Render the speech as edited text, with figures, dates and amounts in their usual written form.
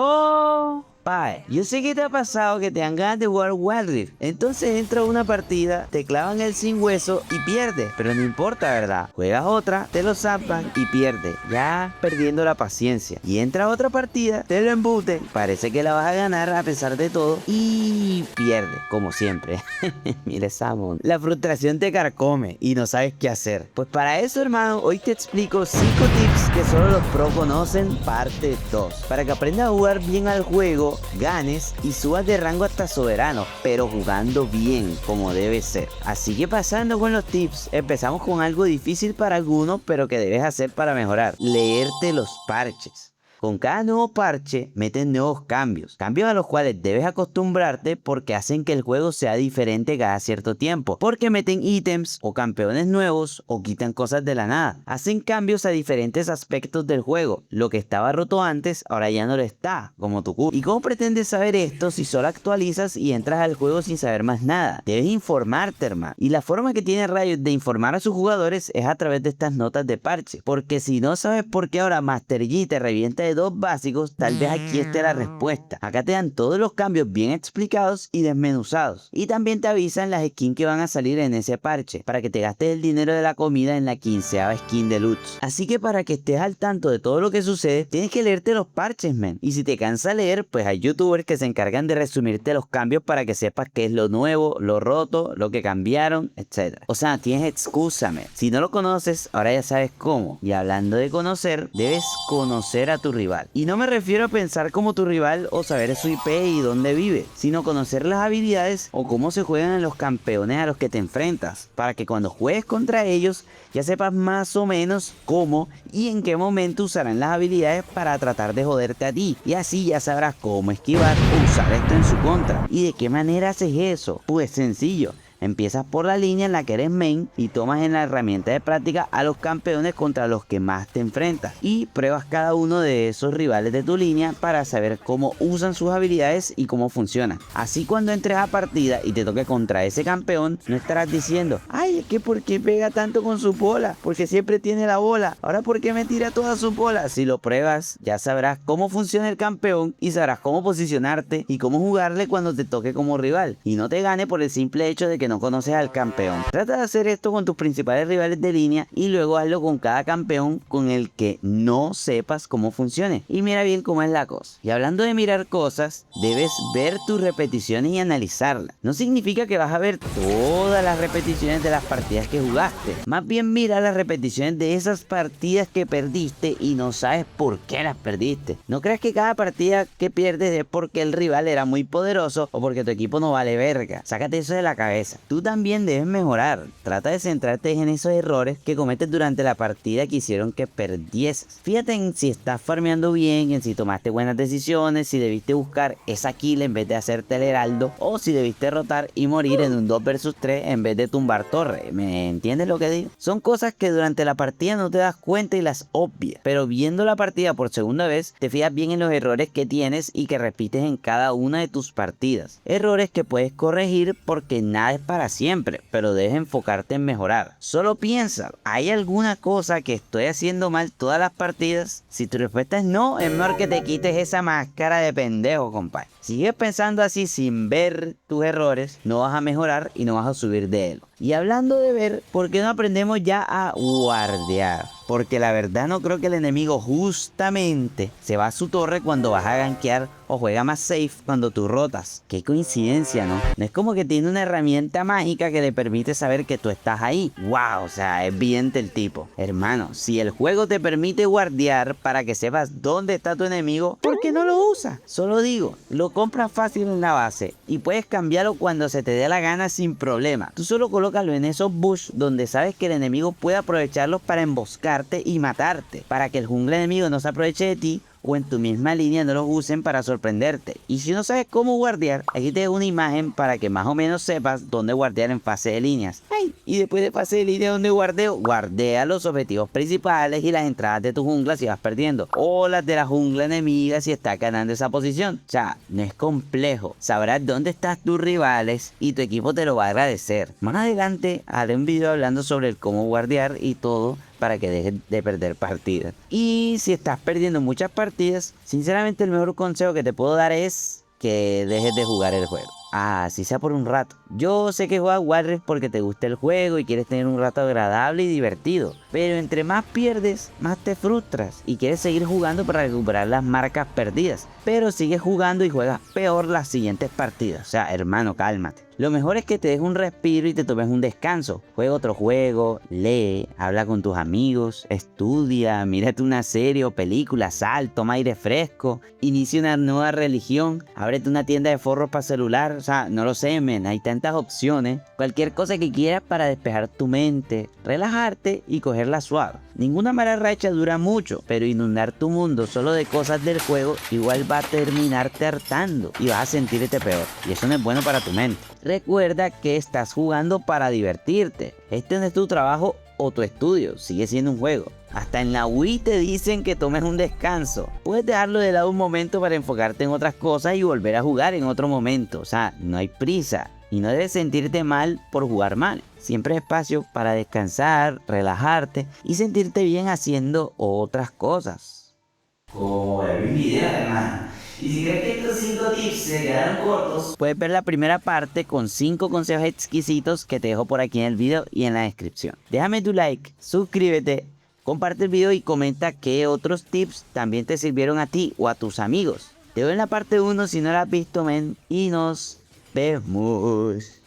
Oh, pae, yo sé que te ha pasado que te dan ganas de jugar Wild Rift. Entonces entra a una partida, te clavan el sin hueso y pierdes. Pero no importa, ¿verdad? Juegas otra, te lo zapan y pierdes. Ya perdiendo la paciencia. Y entra a otra partida, te lo embuten. Parece que la vas a ganar a pesar de todo. Y pierdes, como siempre. Mire, Samon. La frustración te carcome y no sabes qué hacer. Pues para eso, hermano, hoy te explico 5 tips que solo los pros conocen, parte 2. Para que aprendas a jugar bien al juego, ganes y subas de rango hasta soberano, pero jugando bien, como debe ser. Así que pasando con los tips, empezamos con algo difícil para algunos, pero que debes hacer para mejorar. Leerte los parches. Con cada nuevo parche meten nuevos cambios a los cuales debes acostumbrarte porque hacen que el juego sea diferente cada cierto tiempo, porque meten ítems o campeones nuevos o quitan cosas de la nada, hacen cambios a diferentes aspectos del juego, lo que estaba roto antes ahora ya no lo está, como tu culo. ¿Y cómo pretendes saber esto si solo actualizas y entras al juego sin saber más nada? Debes informarte, hermano, y la forma que tiene Riot de informar a sus jugadores es a través de estas notas de parche, porque si no sabes por qué ahora Master Yi te revienta de 2 básicos, tal vez aquí esté la respuesta. Acá te dan todos los cambios bien explicados y desmenuzados. Y también te avisan las skins que van a salir en ese parche, para que te gastes el dinero de la comida en la 15ª skin de Lutz. Así que para que estés al tanto de todo lo que sucede, tienes que leerte los parches, men. Y si te cansa leer, pues hay youtubers que se encargan de resumirte los cambios para que sepas qué es lo nuevo, lo roto, lo que cambiaron, etc. O sea, tienes excusa, men. Si no lo conoces, ahora ya sabes cómo. Y hablando de conocer, debes conocer a tu rival. Y no me refiero a pensar como tu rival o saber su IP y dónde vive, sino conocer las habilidades o cómo se juegan en los campeones a los que te enfrentas, para que cuando juegues contra ellos ya sepas más o menos cómo y en qué momento usarán las habilidades para tratar de joderte a ti, y así ya sabrás cómo esquivar o usar esto en su contra. ¿Y de qué manera haces eso? Pues sencillo. Empiezas por la línea en la que eres main y tomas en la herramienta de práctica a los campeones contra los que más te enfrentas y pruebas cada uno de esos rivales de tu línea para saber cómo usan sus habilidades y cómo funcionan. Así cuando entres a partida y te toque contra ese campeón, no estarás diciendo: ay, es que ¿por qué pega tanto con su bola? Porque siempre tiene la bola. Ahora ¿por qué me tira toda su bola? Si lo pruebas, ya sabrás cómo funciona el campeón y sabrás cómo posicionarte y cómo jugarle cuando te toque como rival y no te gane por el simple hecho de que no conoces al campeón. Trata de hacer esto con tus principales rivales de línea y luego hazlo con cada campeón con el que no sepas cómo funcione. Y mira bien cómo es la cosa. Y hablando de mirar cosas, debes ver tus repeticiones y analizarlas. No significa que vas a ver todas las repeticiones de las partidas que jugaste. Más bien mira las repeticiones de esas partidas que perdiste y no sabes por qué las perdiste. No creas que cada partida que pierdes es porque el rival era muy poderoso o porque tu equipo no vale verga. Sácate eso de la cabeza. Tú también debes mejorar. Trata de centrarte en esos errores que cometes durante la partida que hicieron que perdieses. Fíjate en si estás farmeando bien, en si tomaste buenas decisiones, si debiste buscar esa kill en vez de hacerte el heraldo, o si debiste rotar y morir en un 2 vs 3 en vez de tumbar torre. ¿Me entiendes lo que digo? Son cosas que durante la partida no te das cuenta y las obvias, pero viendo la partida por segunda vez, te fijas bien en los errores que tienes y que repites en cada una de tus partidas. Errores que puedes corregir porque nada es para siempre, pero debes enfocarte en mejorar. Solo piensa, ¿hay alguna cosa que estoy haciendo mal todas las partidas? Si tu respuesta es no, es mejor que te quites esa máscara de pendejo, compadre. Si sigues pensando así sin ver tus errores, no vas a mejorar y no vas a subir de él. Y hablando de ver, ¿por qué no aprendemos ya a guardear? Porque la verdad no creo que el enemigo justamente se va a su torre cuando vas a gankear o juega más safe cuando tú rotas. Qué coincidencia, ¿no? No es como que tiene una herramienta mágica que le permite saber que tú estás ahí. ¡Wow! O sea, es evidente el tipo. Hermano, si el juego te permite guardear para que sepas dónde está tu enemigo, ¿por qué no lo usas? Solo digo, lo compras fácil en la base y puedes cambiarlo cuando se te dé la gana sin problema. Tú solo colócalo en esos bush donde sabes que el enemigo puede aprovecharlos para emboscarte y matarte, para que el jungla enemigo no se aproveche de ti o en tu misma línea no los usen para sorprenderte. Y si no sabes cómo guardear, aquí te dejo una imagen para que más o menos sepas dónde guardear en fase de líneas. ¡Ay! Y después de fase de línea donde guardeo, guardea los objetivos principales y las entradas de tu jungla si vas perdiendo, o las de la jungla enemiga si estás ganando esa posición. O sea, no es complejo. Sabrás dónde estás tus rivales y tu equipo te lo va a agradecer. Más adelante haré un video hablando sobre el cómo guardear y todo, para que dejes de perder partidas. Y si estás perdiendo muchas partidas, sinceramente el mejor consejo que te puedo dar es que dejes de jugar el juego. Así sea por un rato. Yo sé que juegas Wild Rift porque te gusta el juego y quieres tener un rato agradable y divertido. Pero entre más pierdes, más te frustras y quieres seguir jugando para recuperar las marcas perdidas. Pero sigues jugando y juegas peor las siguientes partidas. O sea, hermano, cálmate. Lo mejor es que te des un respiro y te tomes un descanso. Juega otro juego, lee, habla con tus amigos, estudia, mírate una serie o película, sal, toma aire fresco, inicia una nueva religión, ábrete una tienda de forros para celular. O sea, no lo sé, men, hay tantas opciones. Cualquier cosa que quieras para despejar tu mente, relajarte y cogerla suave. Ninguna mala racha dura mucho, pero inundar tu mundo solo de cosas del juego igual va a terminarte hartando y vas a sentirte peor. Y eso no es bueno para tu mente. Recuerda que estás jugando para divertirte. Este no es tu trabajo o tu estudio, sigue siendo un juego. Hasta en la Wii te dicen que tomes un descanso. Puedes dejarlo de lado un momento para enfocarte en otras cosas y volver a jugar en otro momento. O sea, no hay prisa. Y no debes sentirte mal por jugar mal. Siempre hay espacio para descansar, relajarte y sentirte bien haciendo otras cosas. Como ver mi video, hermano. Y si crees que estos 5 tips se quedaron cortos, puedes ver la primera parte con 5 consejos exquisitos que te dejo por aquí en el video y en la descripción. Déjame tu like, suscríbete, comparte el video y comenta qué otros tips también te sirvieron a ti o a tus amigos. Te veo en la parte 1 si no la has visto, men, y nos vemos.